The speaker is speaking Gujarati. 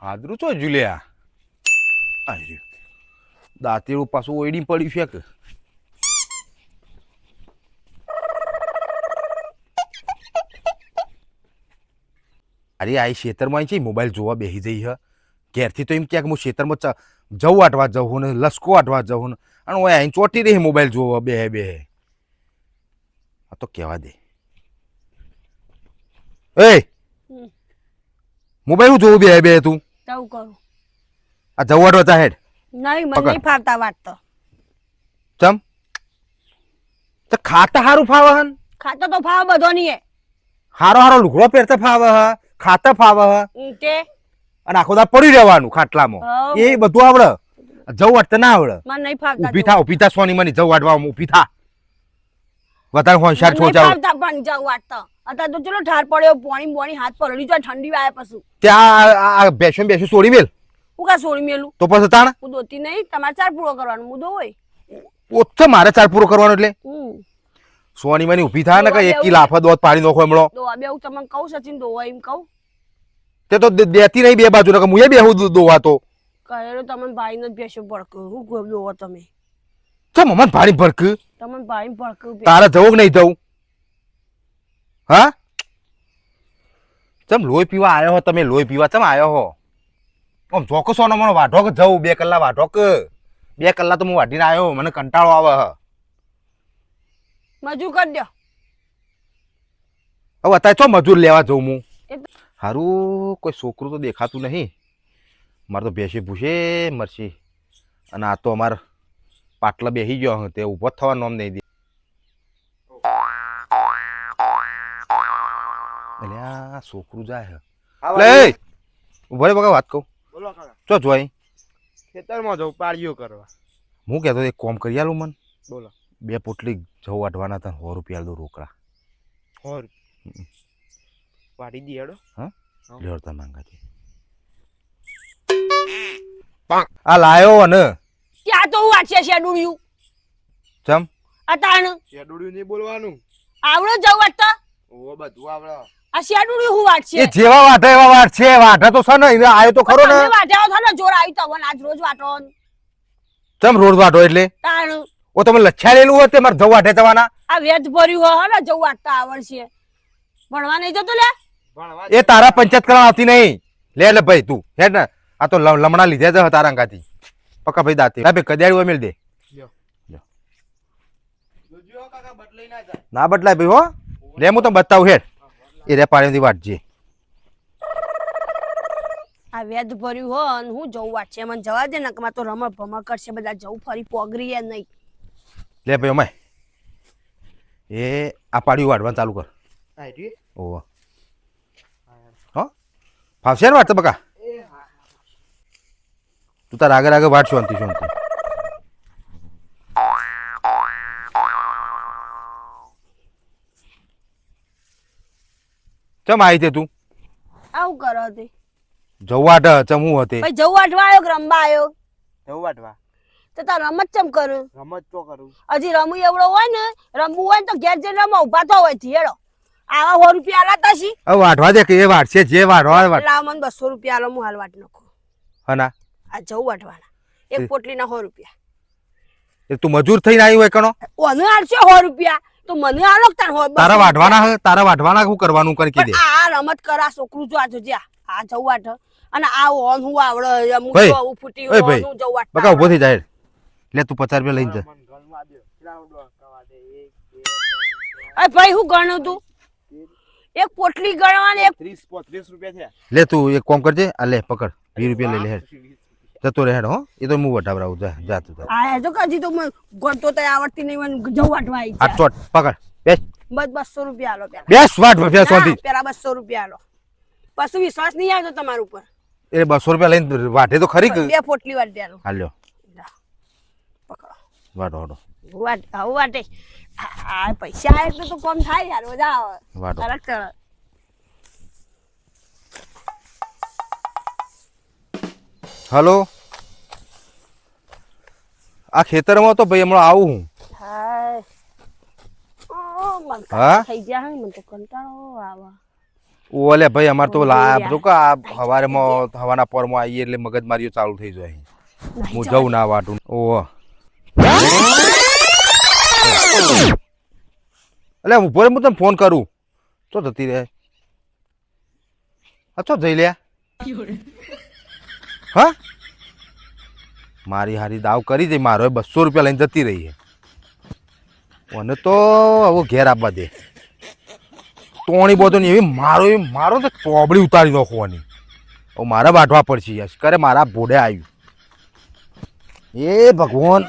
હાદરું ચો જુલ્યા દાંતેડું પાછું ઓયડી પડ્યું છે કે અરે આ ખેતરમાં છે મોબાઈલ જોવા બેસી જઈ હ ઘેરથી તો એમ ક્યાંક હું ખેતરમાં જવું વાટવા જવું ને લસકો વાટવા જવું ને અને ઓય અહીં ચોટી રહી મોબાઈલ જોવા બે આ તો કહેવા દે એ મોબાઈલ હું જોવું બે તું જવું કરું આ જવું વાટવા તા હેડ નહીં મને નહીં ફાવતા વાટતો ચમ તો ખાતા હારું ફાવે હન ખાતો તો ફાવ બધો નહીં હારો લુગડો પહેરતા ફાવે હ ખાતા ફાવે હ તે અને આખો દા પડી રહેવાનું ખાટલામાં એ બધું આવડે જવું વાટતા ના આવડે મને નહીં ફાવતા ઊભી થા સોની મની જવું વાટવા ઊભી થા વધારે હોશિયાર છો ચાલો ફાવતા પણ જવું વાટતો અત્યારે તો ચલો ઠાર પડ્યો પોણી હાથ પલળી જાય ઠંડી વાય પછી ત્યાં આ બેસો છોડી મેલ હું કા સોળી મેલું તો પછી તાણ હું દોતી નહીં તમારે ચાર પૂરો કરવાનો મુદ્દો હોય ઓછો મારે ચાર પૂરો કરવાનો એટલે સોની મની ઊભી થા ને કે એક કી લાફા દોત પાડી નાખો એમળો દોવા બે હું તમને કહું સચિન દોવા એમ કહું તે તો દેતી નહીં બે બાજુ ને મુએ બેહું દોવા તો કહેલો તમને ભાઈ ને બેસો પડક હું દોવા તમે ચમ મમન ભાડી ભડક તમને ભાઈ પડક તારે જવું કે નહીં જવું હા ચમ લોહી પીવા આવ્યો હો તમે લોહી પીવા ચમ આવ્યો હો આમ ચોક્કસ સોનો મને વાઢો કે જવું 2 કલાક વાઢો કે 2 કલાક તો હું વાઢીને આવ્યો મને કંટાળો આવે હ મજૂર કરી દો હવે અત્યારે ચો મજૂર લેવા જઉં હું હારું કોઈ છોકરું તો દેખાતું નહીં મારે તો ભેંસી ભૂસે મરસી અને આ તો અમાર પાટલા બેસી ગયો તે ઊભો થવા નોમ નહીં દે અલ્યા છોકરું જાય લે ઉભો રે બકા વાત કહું બોલો કાકા ચો જોઈ ખેતરમાં જવું પાળીઓ કરવા હું કહેતો એક કોમ કરી આલું મન બોલો 2 પોટલી જવું વાટવાના હતા 100 રૂપિયા દો રોકડા 100 વાડી દી હેડો હા લેવડતા માંગાતી આ લાયો ને ત્યાં તો હું વાંચે છે ડુડિયું ચમ અતાણ શેડુડ્યું નહીં બોલવાનું આવડો જવું વાટતા ઓ બધું આવડે આ શેડુડ્યું હું વાંચે એ જેવા વાટા એવા વાટ છે વાટા તો છે ને એને આયો તો ખરો ને તમે વાટ્યા થો ને જોર આવી તો આજ રોજ વાટો ચમ રોડ વાટો એટલે તાણ ઓ તમે લચ્છાડેલું હોય તે મારે જવું વાટે જવાના આ વેદ ભર્યું હો ને જવું વાટતા આવડશે ભણવા નહીં જતો લે ભણવા એ તારા પંચાયત કરવા આવતી નહીં લે એટલે ભાઈ તું હેડ ને આ તો લમણા લીધે છે તારા અંગાથી પક્કા ભાઈ દાતી ભાઈ કદ્યાડું મેળ દે જોજો કાકા બદલાઈ ના જાય ના બદલાય ભાઈ હો લે હું તો બતાવું હેડ એ રે પાણીથી વાટજે આ વેદ ભર્યું હો અને હું જવું વાટશે મને જવા દે ને કે તો રમણ ભમણ કરશે બધા જવું ફરી પોગરી નહીં લે ભાઈ અમાય એ આ પાડ્યું વાટવાનું ચાલુ કર આ રી ઓહો હો ફાવશે ને વાટતો બકા તું તાર આગળ વાટ શાંતિ ચમ આવી તે તું આવું કરો તે જવું વાટ ચમ હું હતી ભાઈ જવું વાટવા આવ્યો કે રમવા આવ્યો જવું વાટવા તો તાર રમત ચમ કરું રમત તો કરું હજી રમવું એવડો હોય ને રમવું હોય ને તો ઘેર જઈને રમવા ઉભા તો હોય હેડો આવા 100 રૂપિયા આલાતા છી હવે વાટવા દે કે એ વાટ છે જે વાટવા વાટ લાવ મને 200 રૂપિયા આલો હું હાલ વાટ નાખું હના આ જવું વાટવાના એક પોટલીના 100 રૂપિયા એ તું મજૂર થઈને આવી હોય કણો ઓને આલશે 100 રૂપિયા તો મને આલો કે તાર 100 તારા વાટવાના શું કરવાનું કરી કે દે આ રમત કરા છોકરું જો આ જોજે આ જવું વાટ અને આ ઓન હું આવડે હું ભાઈ, જો ફૂટી ઓય ભાઈ, હું જવું વાટ બકા ઉભો થઈ જાય લે તું 50 રૂપિયા લઈને જા મન ગણવા દે રાઉન્ડ કવા દે 1 2 અરે ભાઈ હું ગણું તું એક પોટલી ગણવાની એક 30 35 રૂપિયા થયા લે તું એક કામ કરજે આ લે પકડ 20 રૂપિયા લઈ લે હેડ જતો રહે હેડ હો એ તો હું વટાવરાવું જા તું આ જો કજી તો મને ગણતો તો આવડતી નહીં મને જવું વાટવા આવી આ ચોટ પકડ બેસ બસ 200 રૂપિયા આલો પેલા બેસ વાટ રૂપિયા સોંધી પેલા 200 રૂપિયા આલો પછી વિશ્વાસ નહીં આવતો તમારા ઉપર એ 200 રૂપિયા લઈને વાટે તો ખરી કે બે પોટલી વાટ દેલો હાલ્યો પકડો વાટો વાટો વાટ આવું વાટે આ પૈસા આવે તો કોમ થાય યાર મજા આવે વાટો કરેક્ટ હલો આ ખેતરમાં તો ભાઈ હમણાં આવું હું હાય ઓ મન હા? થઈ ગયા હે મને તો કંટાળો આવે ઓલે ભાઈ અમારે તો ઓહો લાભ યાર. જો કે આ હવારેમાં હવાના પોરમાં આવીએ એટલે મગજમારીઓ ચાલુ થઈ જાય નહીં હું જવા જઉં ના વાટું ઓહો એટલે ઉભો રે હું તને ફોન કરું તો જતી રહે અચ્છો જઈ લે હા મારી હારી દાવ કરી દે મારો 200 રૂપિયા લઈને જતી રહી છે અને તો હવે ઘેર આપવા દે તોણી બોતો નહીં એવી મારો તો ચોબડી ઉતારી નાખવાની હવે મારે વાટવા પડશે યશ કરે મારા ભોડે આવ્યું એ ભગવાન